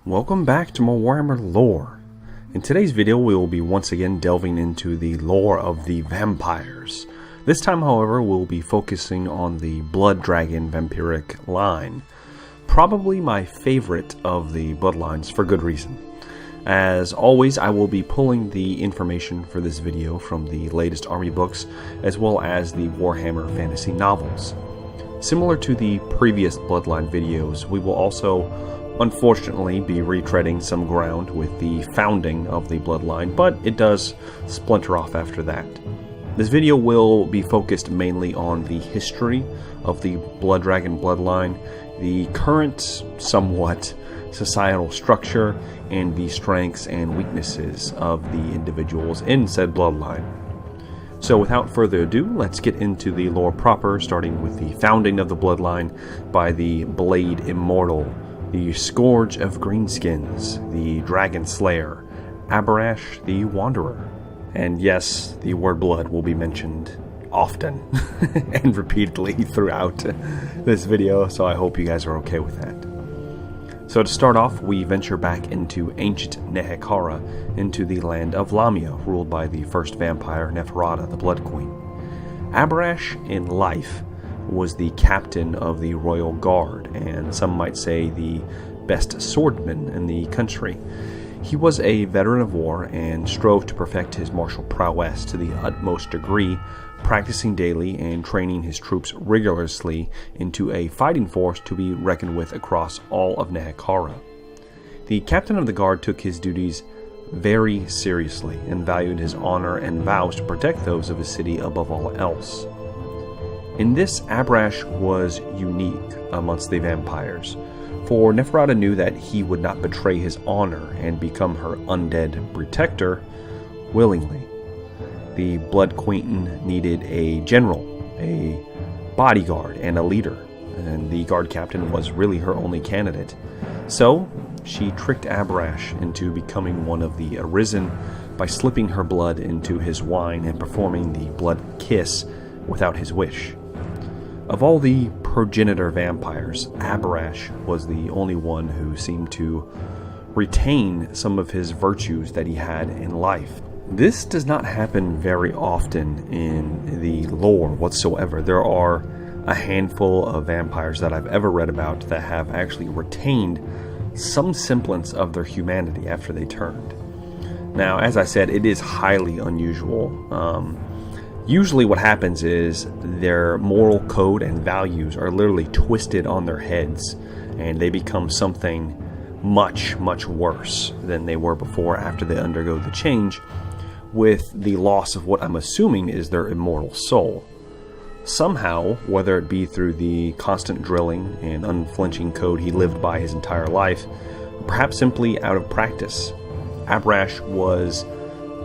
Welcome back to more Warhammer lore. In today's video we will be once again delving into the lore of the vampires. This time, however, we'll be focusing on the Blood Dragon vampiric line. Probably my favorite of the bloodlines for good reason. As always, I will be pulling the information for this video from the latest army books as well as the Warhammer fantasy novels. Similar to the previous Bloodline videos, we will also unfortunately be retreading some ground with the founding of the Bloodline, but it does splinter off after that. This video will be focused mainly on the history of the Blood Dragon Bloodline, the current, somewhat, societal structure, and the strengths and weaknesses of the individuals in said Bloodline. So without further ado, let's get into the lore proper, starting with the founding of the Bloodline by the Blade Immortal, the Scourge of Greenskins, the Dragon Slayer, Abhorash the Wanderer. And yes, the word blood will be mentioned often and repeatedly throughout this video, so I hope you guys are okay with that. So to start off, we venture back into ancient Nehekara, into the land of Lamia, ruled by the first vampire, Neferata, the Blood Queen. Abhorash, in life, was the captain of the Royal Guard, and some might say the best swordman in the country. He was a veteran of war and strove to perfect his martial prowess to the utmost degree, practicing daily and training his troops rigorously into a fighting force to be reckoned with across all of Nehekara. The captain of the guard took his duties very seriously and valued his honor and vows to protect those of his city above all else. In this, Abhorash was unique amongst the vampires, for Neferata knew that he would not betray his honor and become her undead protector willingly. The Blood Queen needed a general, a bodyguard, and a leader, and the guard captain was really her only candidate. So, she tricked Abhorash into becoming one of the Arisen by slipping her blood into his wine and performing the blood kiss without his wish. Of all the progenitor vampires, Abhorash was the only one who seemed to retain some of his virtues that he had in life. This does not happen very often in the lore whatsoever. There are a handful of vampires that I've ever read about that have actually retained some semblance of their humanity after they turned. Now, as I said, it is highly unusual. Usually what happens is their moral code and values are literally twisted on their heads, and they become something much, much worse than they were before after they undergo the change, with the loss of what I'm assuming is their immortal soul. Somehow, whether it be through the constant drilling and unflinching code he lived by his entire life, perhaps simply out of practice, Abhorash was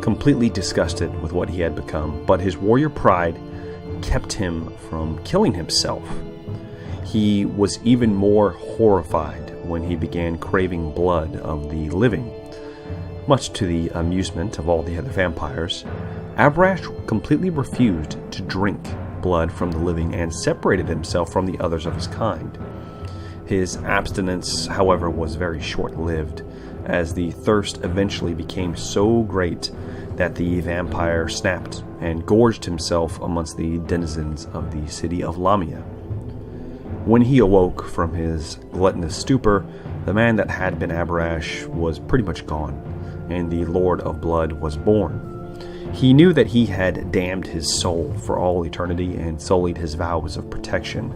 completely disgusted with what he had become, but his warrior pride kept him from killing himself. He was even more horrified when he began craving blood of the living. Much to the amusement of all the other vampires, Abhorash completely refused to drink blood from the living and separated himself from the others of his kind. His abstinence, however, was very short-lived, as the thirst eventually became so great that the vampire snapped and gorged himself amongst the denizens of the city of Lamia. When he awoke from his gluttonous stupor, the man that had been Abhorash was pretty much gone, and the Lord of Blood was born. He knew that he had damned his soul for all eternity and sullied his vows of protection.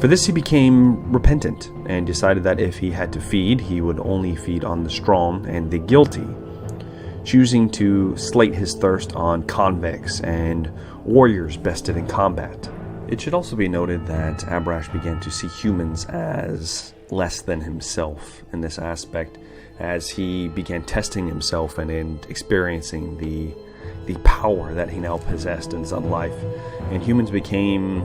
For this he became repentant and decided that if he had to feed, he would only feed on the strong and the guilty, choosing to slate his thirst on convicts and warriors bested in combat. It should also be noted that Abhorash began to see humans as less than himself in this aspect, as he began testing himself and experiencing the power that he now possessed in his own life, and humans became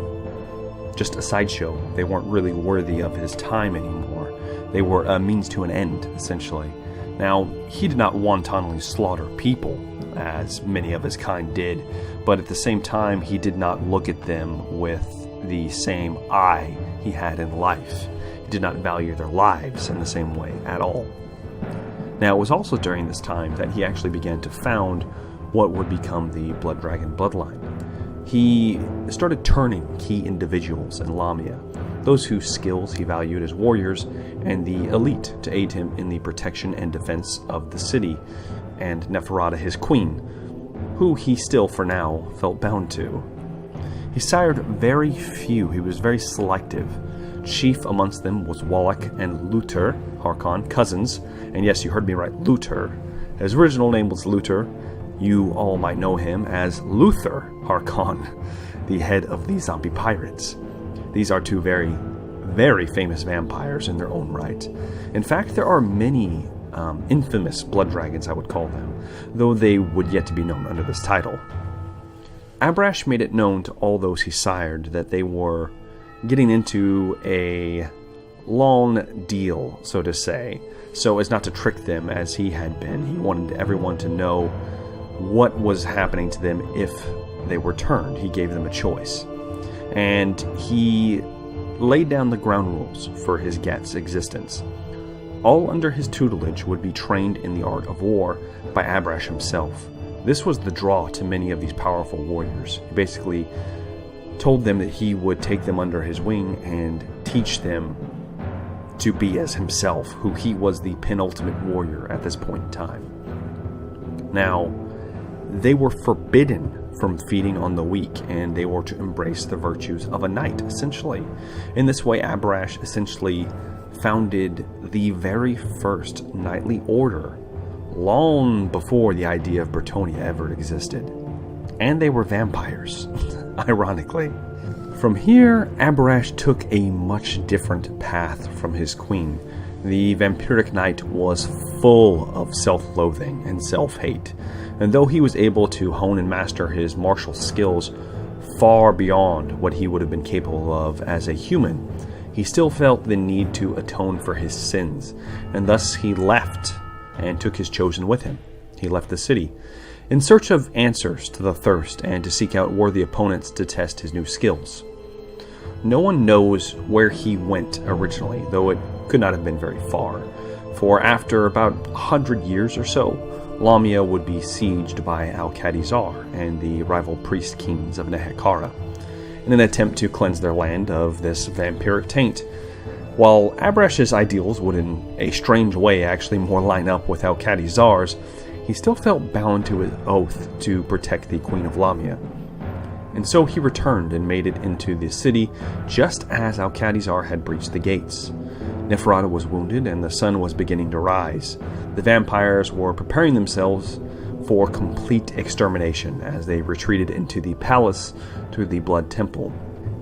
just a sideshow. They weren't really worthy of his time anymore. They were a means to an end, essentially. Now, he did not wantonly slaughter people, as many of his kind did, but at the same time, he did not look at them with the same eye he had in life. He did not value their lives in the same way at all. Now, it was also during this time that he actually began to found what would become the Blood Dragon Bloodline. He started turning key individuals in Lamia, those whose skills he valued as warriors, and the elite to aid him in the protection and defense of the city, and Neferata, his queen, who he still, for now, felt bound to. He sired very few. He was very selective. Chief amongst them was Wallach and Luther Harkon, cousins, and yes, you heard me right, Luther. His original name was Luther. You all might know him as Luther Harkon, the head of the zombie pirates. These are two very, very famous vampires in their own right. In fact, there are many infamous blood dragons, I would call them, though they would yet to be known under this title. Abhorash made it known to all those he sired that they were getting into a long deal, so to say, so as not to trick them as he had been. He wanted everyone to know what was happening to them if they were turned. He gave them a choice. And he laid down the ground rules for his Get's existence. All under his tutelage would be trained in the art of war by Abhorash himself. This was the draw to many of these powerful warriors. He basically told them that he would take them under his wing and teach them to be as himself, who he was the penultimate warrior at this point in time. Now, they were forbidden from feeding on the weak, and they were to embrace the virtues of a knight, essentially. In this way, Abhorash essentially founded the very first knightly order, long before the idea of Bretonnia ever existed. And they were vampires, ironically. From here, Abhorash took a much different path from his queen. The vampiric knight was full of self-loathing and self-hate, and though he was able to hone and master his martial skills far beyond what he would have been capable of as a human, he still felt the need to atone for his sins, and thus he left and took his chosen with him. He left the city in search of answers to the thirst and to seek out worthy opponents to test his new skills. No one knows where he went originally, though it could not have been very far, for after about 100 years or so, Lamia would be sieged by Al-Khadizar and the rival priest kings of Nehekhara, in an attempt to cleanse their land of this vampiric taint. While Abhorash's ideals would in a strange way actually more line up with Al-Khadizar's, he still felt bound to his oath to protect the Queen of Lamia. And so he returned and made it into the city just as Al-Khadizar had breached the gates. Neferata was wounded and the sun was beginning to rise. The vampires were preparing themselves for complete extermination as they retreated into the palace through the Blood Temple.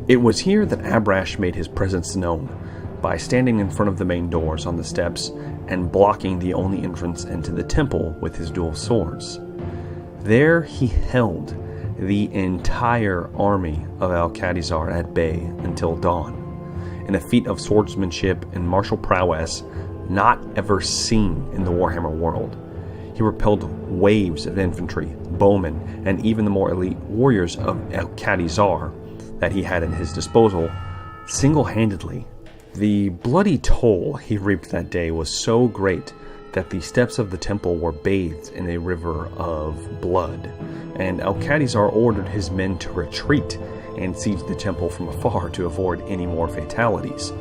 It was here that Abhorash made his presence known, by standing in front of the main doors on the steps and blocking the only entrance into the temple with his dual swords. There he held the entire army of Al-Khadizar at bay until dawn, in a feat of swordsmanship and martial prowess not ever seen in the Warhammer world. He repelled waves of infantry, bowmen, and even the more elite warriors of Al-Khadizar that he had at his disposal single-handedly. The bloody toll he reaped that day was so great that the steps of the temple were bathed in a river of blood, and Al-Khadizar ordered his men to retreat and siege the temple from afar to avoid any more fatalities.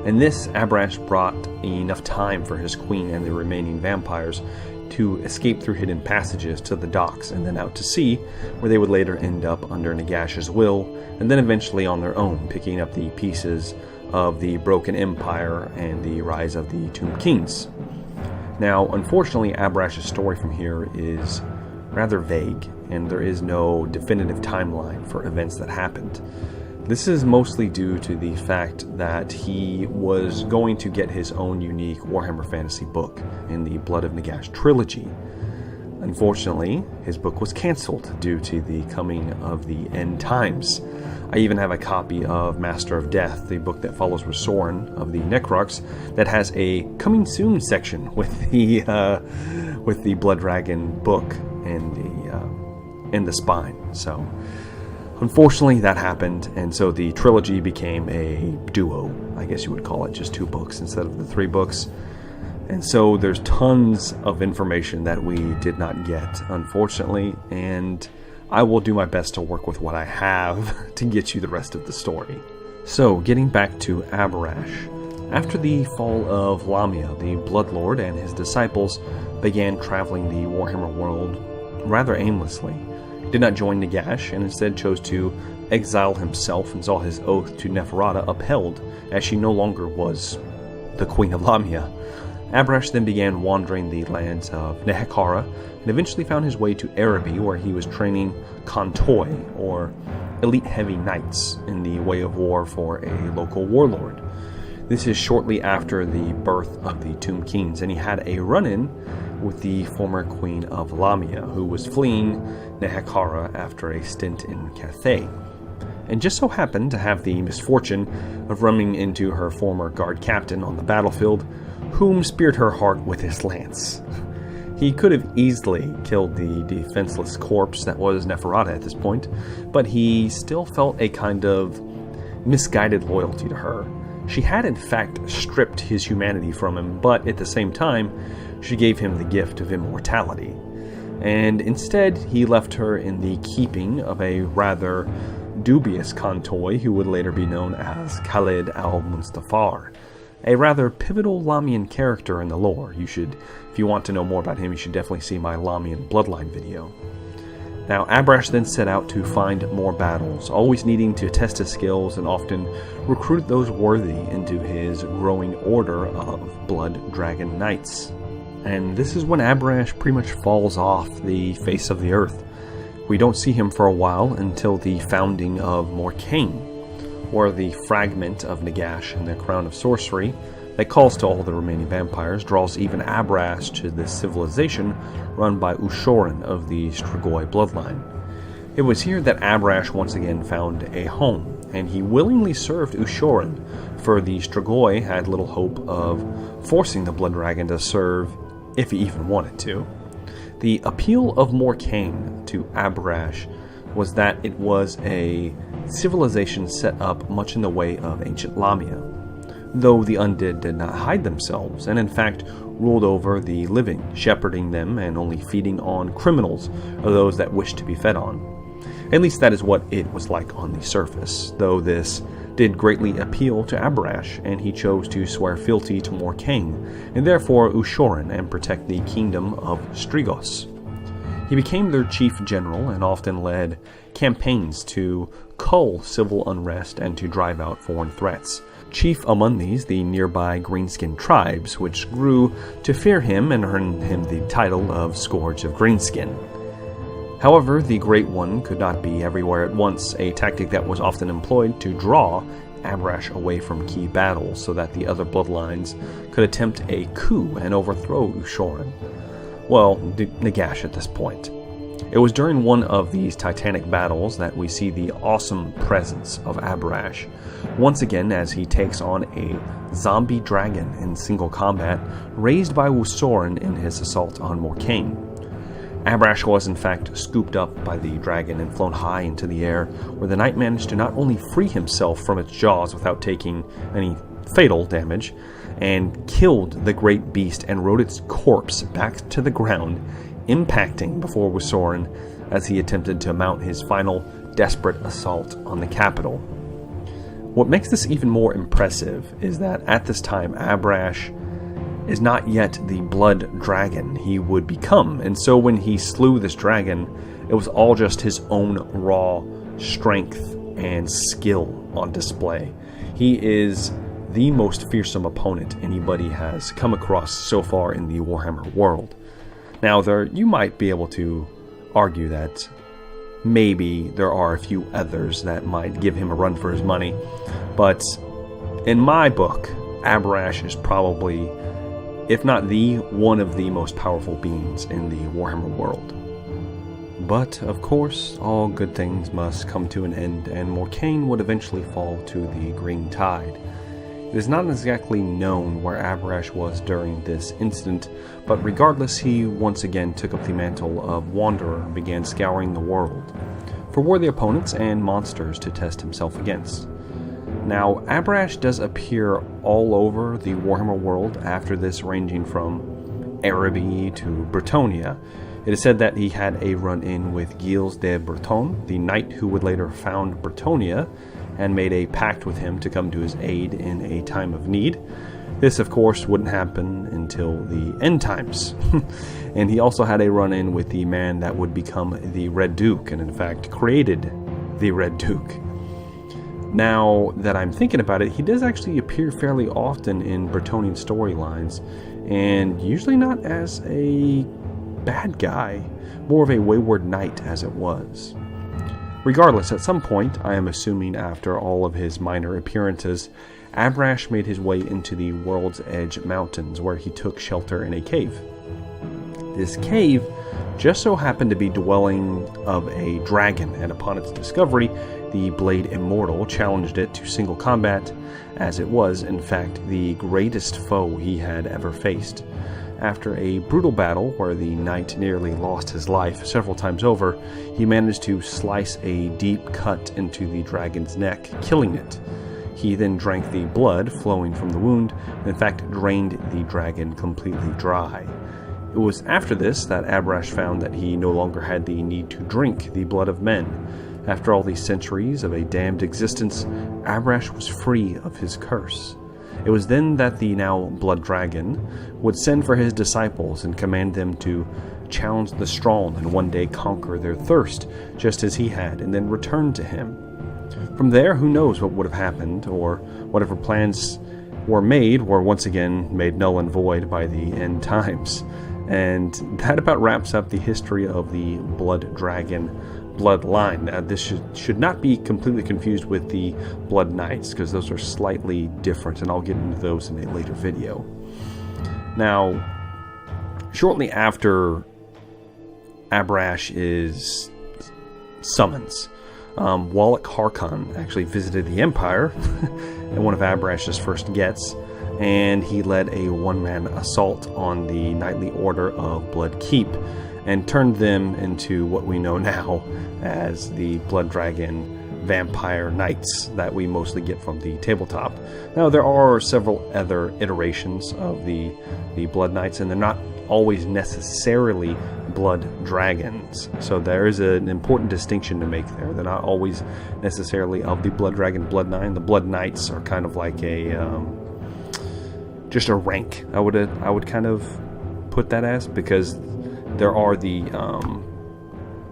In this, Abhorash brought enough time for his queen and the remaining vampires to escape through hidden passages to the docks and then out to sea, where they would later end up under Nagash's will, and then eventually on their own, picking up the pieces of the broken empire and the rise of the Tomb Kings. Now, unfortunately, Abhorash's story from here is rather vague, and there is no definitive timeline for events that happened. This is mostly due to the fact that he was going to get his own unique Warhammer Fantasy book in the Blood of Nagash trilogy. Unfortunately, his book was cancelled due to the coming of the end times. I even have a copy of Master of Death, the book that follows Resorin of the Necrox, that has a coming soon section with the Blood Dragon book in the spine. So, unfortunately, that happened, and so the trilogy became a duo, I guess you would call it, just 2 books instead of the 3 books. And so there's tons of information that we did not get, unfortunately, and I will do my best to work with what I have to get you the rest of the story. So, getting back to Abhorash. After the fall of Lamia, the Bloodlord and his disciples began traveling the Warhammer world rather aimlessly. He did not join Nagash and instead chose to exile himself and saw his oath to Neferata upheld, as she no longer was the Queen of Lamia. Abhorash then began wandering the lands of Nehekara and eventually found his way to Araby, where he was training Kontoi, or elite heavy knights, in the way of war for a local warlord. This is shortly after the birth of the Tomb Kings, and he had a run-in with the former Queen of Lamia, who was fleeing Nehekara after a stint in Cathay, and just so happened to have the misfortune of running into her former guard captain on the battlefield, whom speared her heart with his lance. He could have easily killed the defenseless corpse that was Neferata at this point, but he still felt a kind of misguided loyalty to her. She had in fact stripped his humanity from him, but at the same time, she gave him the gift of immortality. And instead, he left her in the keeping of a rather dubious Kontoi who would later be known as Khalid al-Mustafar, a rather pivotal Lamian character in the lore. If you want to know more about him, you should definitely see my Lamian Bloodline video. Now, Abhorash then set out to find more battles, always needing to test his skills and often recruit those worthy into his growing order of Blood Dragon Knights. And this is when Abhorash pretty much falls off the face of the earth. We don't see him for a while until the founding of Morcaine, or the fragment of Nagash and the Crown of Sorcery that calls to all the remaining vampires, draws even Abhorash to this civilization run by Ushoran of the Strigoi bloodline. It was here that Abhorash once again found a home, and he willingly served Ushoran, for the Strigoi had little hope of forcing the Blood Dragon to serve if he even wanted to. The appeal of Morcaine to Abhorash was that it was a civilization set up much in the way of ancient Lamia, though the undead did not hide themselves, and in fact ruled over the living, shepherding them and only feeding on criminals or those that wished to be fed on. At least that is what it was like on the surface, though this did greatly appeal to Abhorash, and he chose to swear fealty to Morcaine, and therefore Ushoran, and protect the kingdom of Strigos. He became their chief general and often led campaigns to cull civil unrest and to drive out foreign threats. Chief among these, the nearby Greenskin tribes, which grew to fear him and earned him the title of Scourge of Greenskin. However, the Great One could not be everywhere at once, a tactic that was often employed to draw Abhorash away from key battles so that the other bloodlines could attempt a coup and overthrow Ushoran. Well, Nagash at this point. It was during one of these titanic battles that we see the awesome presence of Abhorash, once again as he takes on a zombie dragon in single combat, raised by Ushoran in his assault on Morcaine. Abhorash was in fact scooped up by the dragon and flown high into the air, where the knight managed to not only free himself from its jaws without taking any fatal damage, and killed the great beast and rode its corpse back to the ground, impacting before Ushoran as he attempted to mount his final desperate assault on the capital. What makes this even more impressive is that at this time Abhorash is not yet the blood dragon he would become, and so when he slew this dragon, it was all just his own raw strength and skill on display. He is the most fearsome opponent anybody has come across so far in the Warhammer world. Now, you might be able to argue that maybe there are a few others that might give him a run for his money, but in my book, Abhorash is probably, if not the one of the most powerful beings in the Warhammer world. But, of course, all good things must come to an end, and Morcaine would eventually fall to the Green Tide. It is not exactly known where Abhorash was during this incident, but regardless, he once again took up the mantle of Wanderer and began scouring the world for worthy opponents and monsters to test himself against. Now, Abhorash does appear all over the Warhammer world after this, ranging from Araby to Bretonnia. It is said that he had a run-in with Gilles de Breton, the knight who would later found Bretonnia, and made a pact with him to come to his aid in a time of need. This, of course, wouldn't happen until the end times. And he also had a run-in with the man that would become the Red Duke, and in fact created the Red Duke. Now that I'm thinking about it, he does actually appear fairly often in Bretonian storylines, and usually not as a bad guy, more of a wayward knight as it was. Regardless, at some point, I am assuming after all of his minor appearances, Abhorash made his way into the World's Edge Mountains, where he took shelter in a cave. This cave just so happened to be dwelling of a dragon, and upon its discovery, the Blade Immortal challenged it to single combat, as it was, in fact, the greatest foe he had ever faced. After a brutal battle where the knight nearly lost his life several times over, he managed to slice a deep cut into the dragon's neck, killing it. He then drank the blood flowing from the wound, and in fact drained the dragon completely dry. It was after this that Abhorash found that he no longer had the need to drink the blood of men. After all these centuries of a damned existence, Abhorash was free of his curse. It was then that the now Blood Dragon would send for his disciples and command them to challenge the strong and one day conquer their thirst, just as he had, and then return to him. From there, who knows what would have happened, or whatever plans were made were once again made null and void by the end times. And that about wraps up the history of the Blood Dragon Bloodline. This should not be completely confused with the Blood Knights, because those are slightly different, and I'll get into those in a later video. Now, shortly after Abhorash is summons, Wallach Harkon actually visited the Empire in one of Abhorash's first gets, and he led a one-man assault on the Knightly Order of Blood Keep and turned them into what we know now as the Blood Dragon Vampire Knights that we mostly get from the tabletop. Now, there are several other iterations of the Blood Knights, and they're not always necessarily blood dragons. So there is an important distinction to make there. They're not always necessarily of the Blood Dragon Bloodline. The Blood Knights are kind of like a just a rank. I would kind of put that as, because there are the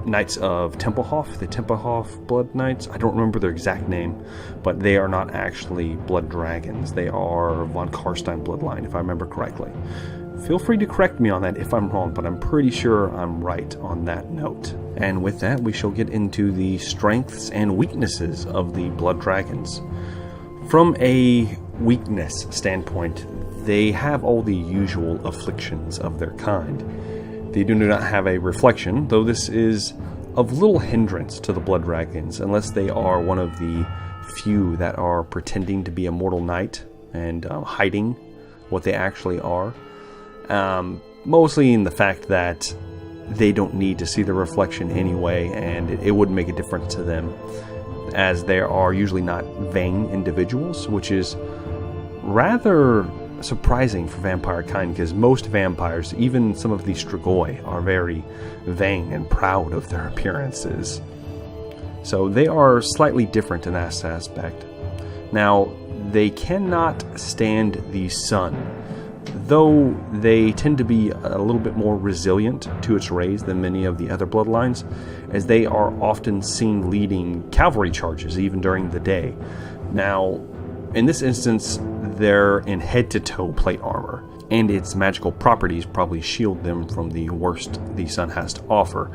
Knights of Tempelhof, the Tempelhof Blood Knights. I don't remember their exact name, but they are not actually blood dragons. They are von Karstein bloodline, if I remember correctly. Feel free to correct me on that if I'm wrong, but I'm pretty sure I'm right on that note. And with that, we shall get into the strengths and weaknesses of the blood dragons. From a weakness standpoint, they have all the usual afflictions of their kind. They do not have a reflection, though this is of little hindrance to the blood dragons, unless they are one of the few that are pretending to be a mortal knight and hiding what they actually are. Mostly in the fact that they don't need to see the reflection anyway, and it wouldn't make a difference to them, as they are usually not vain individuals, which is rather surprising for vampire kind, because most vampires, even some of the Strigoi, are very vain and proud of their appearances. So they are slightly different in that aspect. Now, they cannot stand the sun, though they tend to be a little bit more resilient to its rays than many of the other bloodlines, as they are often seen leading cavalry charges even during the day. Now, in this instance, they're in head-to-toe plate armor, and its magical properties probably shield them from the worst the sun has to offer.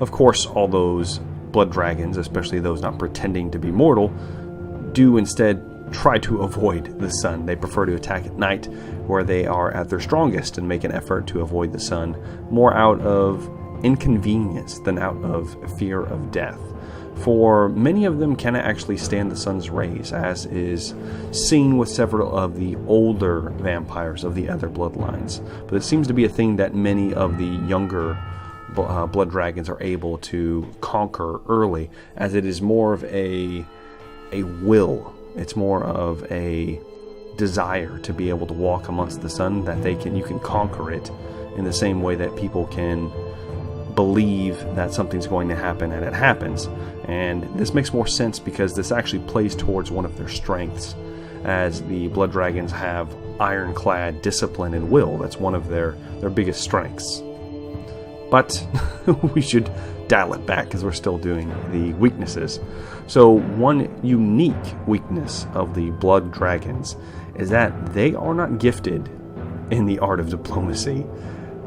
Of course, all those blood dragons, especially those not pretending to be mortal, do instead try to avoid the sun. They prefer to attack at night, where they are at their strongest, and make an effort to avoid the sun, more out of inconvenience than out of fear of death. For many of them cannot actually stand the sun's rays, as is seen with several of the older vampires of the other bloodlines. But it seems to be a thing that many of the younger blood dragons are able to conquer early, as it is more of a will. It's more of a desire to be able to walk amongst the sun, that you can conquer it in the same way that people can believe that something's going to happen and it happens. And this makes more sense because this actually plays towards one of their strengths, as the blood dragons have ironclad discipline and will. That's one of their biggest strengths. But we should dial it back because we're still doing the weaknesses. So one unique weakness of the blood dragons is that they are not gifted in the art of diplomacy.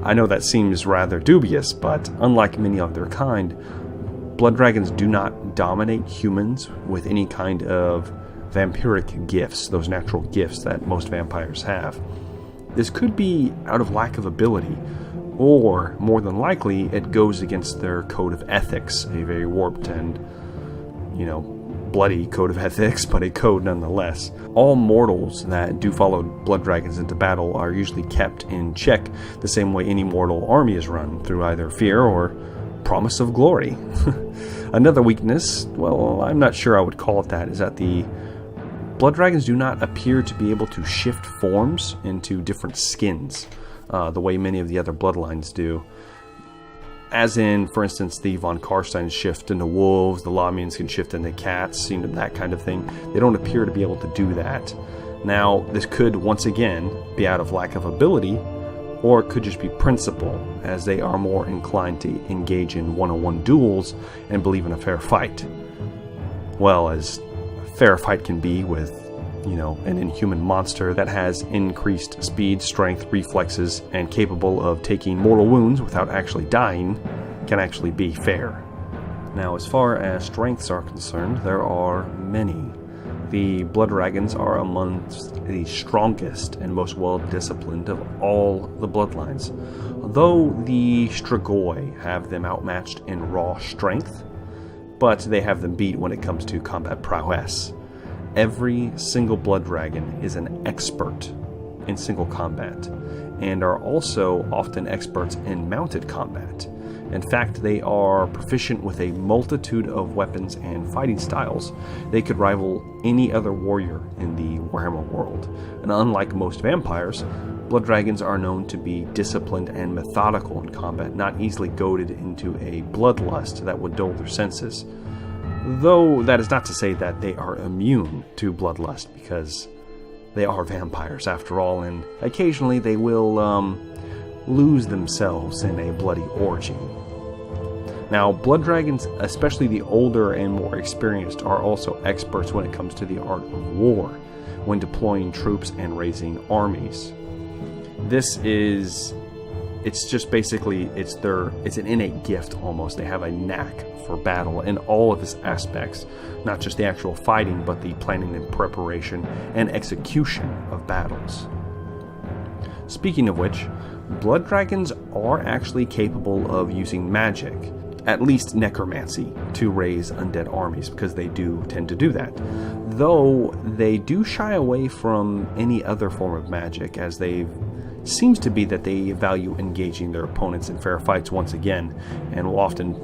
I know that seems rather dubious, but unlike many of their kind, blood dragons do not dominate humans with any kind of vampiric gifts, those natural gifts that most vampires have. This could be out of lack of ability, or more than likely it goes against their code of ethics, a very warped and, bloody code of ethics, but a code nonetheless. All mortals that do follow blood dragons into battle are usually kept in check the same way any mortal army is run, through either fear or promise of glory. Another weakness, well, I'm not sure I would call it that, is that the blood dragons do not appear to be able to shift forms into different skins the way many of the other bloodlines do. As in, for instance, the von Karsteins shift into wolves, the Lamians can shift into cats, that kind of thing. They don't appear to be able to do that. Now, this could, once again, be out of lack of ability, or it could just be principle, as they are more inclined to engage in one-on-one duels and believe in a fair fight. Well, as a fair fight can be with, an inhuman monster that has increased speed, strength, reflexes, and capable of taking mortal wounds without actually dying, can actually be fair. Now, as far as strengths are concerned, there are many. The blood dragons are amongst the strongest and most well-disciplined of all the bloodlines, though the Strigoi have them outmatched in raw strength, but they have them beat when it comes to combat prowess. Every single blood dragon is an expert in single combat, and are also often experts in mounted combat. In fact, they are proficient with a multitude of weapons and fighting styles. They could rival any other warrior in the Warhammer world. And unlike most vampires, blood dragons are known to be disciplined and methodical in combat, not easily goaded into a bloodlust that would dull their senses. Though that is not to say that they are immune to bloodlust, because they are vampires after all, and occasionally they will lose themselves in a bloody orgy. Now, blood dragons, especially the older and more experienced, are also experts when it comes to the art of war, when deploying troops and raising armies. It's just basically, it's an innate gift almost. They have a knack for battle in all of its aspects, not just the actual fighting, but the planning and preparation and execution of battles. Speaking of which, blood dragons are actually capable of using magic, at least necromancy, to raise undead armies, because they do tend to do that. Though they do shy away from any other form of magic, as seems to be that they value engaging their opponents in fair fights once again, and will often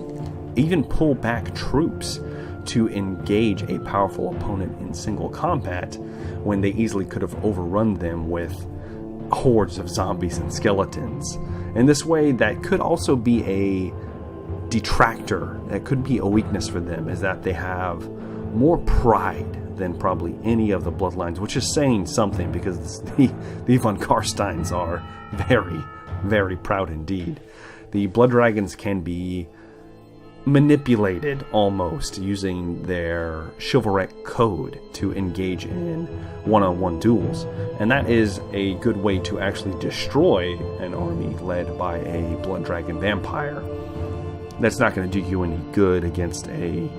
even pull back troops to engage a powerful opponent in single combat when they easily could have overrun them with hordes of zombies and skeletons. In this way, that could also be a detractor, that could be a weakness for them, is that they have more pride than probably any of the bloodlines, which is saying something, because the von Karsteins are very, very proud indeed. The blood dragons can be manipulated almost using their chivalric code to engage in one-on-one duels, and that is a good way to actually destroy an army led by a blood dragon vampire. That's not going to do you any good against a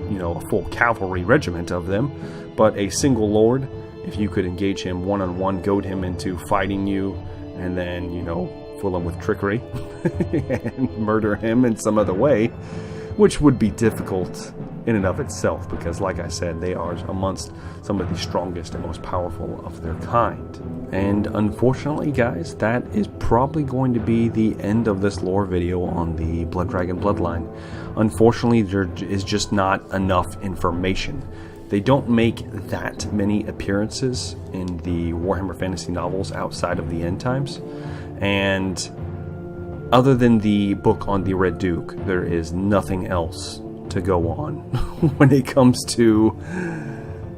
full cavalry regiment of them, but a single lord, if you could engage him one-on-one, goad him into fighting you, and then, fool him with trickery and murder him in some other way, which would be difficult in and of itself, because like I said, they are amongst some of the strongest and most powerful of their kind. And unfortunately, guys, that is probably going to be the end of this lore video on the Blood Dragon Bloodline. Unfortunately, there is just not enough information They don't make that many appearances in the Warhammer Fantasy novels outside of the end times, and other than the book on the Red Duke, there is nothing else to go on when it comes to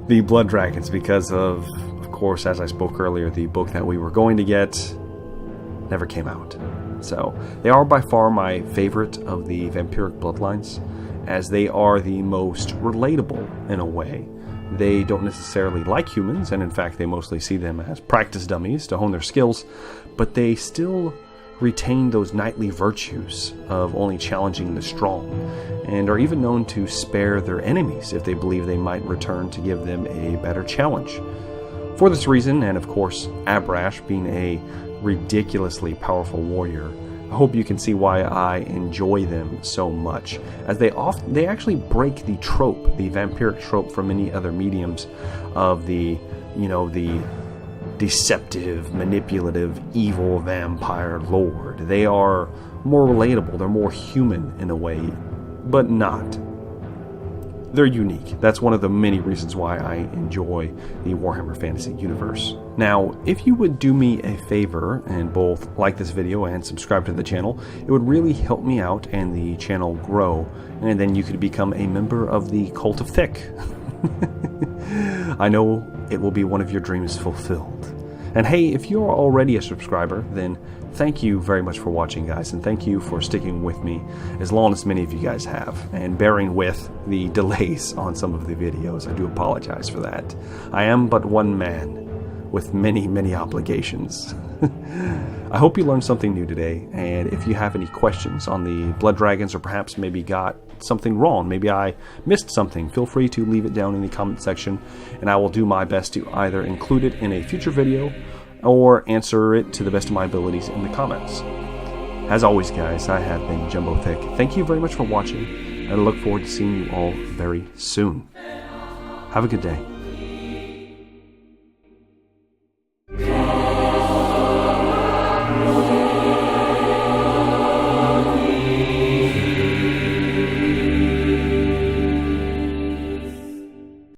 the Blood Dragons, because of course, as I spoke earlier, the book that we were going to get never came out. So they are by far my favorite of the vampiric bloodlines, as they are the most relatable in a way. They don't necessarily like humans, and in fact they mostly see them as practice dummies to hone their skills, but they still retain those knightly virtues of only challenging the strong, and are even known to spare their enemies if they believe they might return to give them a better challenge. For this reason, and of course Abhorash being a ridiculously powerful warrior, I hope you can see why I enjoy them so much, as they actually break the trope, the vampiric trope from many other mediums of the, the deceptive, manipulative, evil vampire lord. They are more relatable, they're more human in a way, but not. They're unique. That's one of the many reasons why I enjoy the Warhammer Fantasy universe. Now, if you would do me a favor and both like this video and subscribe to the channel, it would really help me out and the channel grow, and then you could become a member of the Cult of Thick. I know it will be one of your dreams fulfilled. And hey, if you're already a subscriber, then thank you very much for watching, guys, and thank you for sticking with me as long as many of you guys have, and bearing with the delays on some of the videos. I do apologize for that. I am but one man with many, many obligations. I hope you learned something new today, and if you have any questions on the Blood Dragons, or perhaps maybe got something wrong, maybe I missed something, feel free to leave it down in the comment section, and I will do my best to either include it in a future video or answer it to the best of my abilities in the comments. As always, guys, I have been Jumbo Thick. Thank you very much for watching, and I look forward to seeing you all very soon. Have a good day.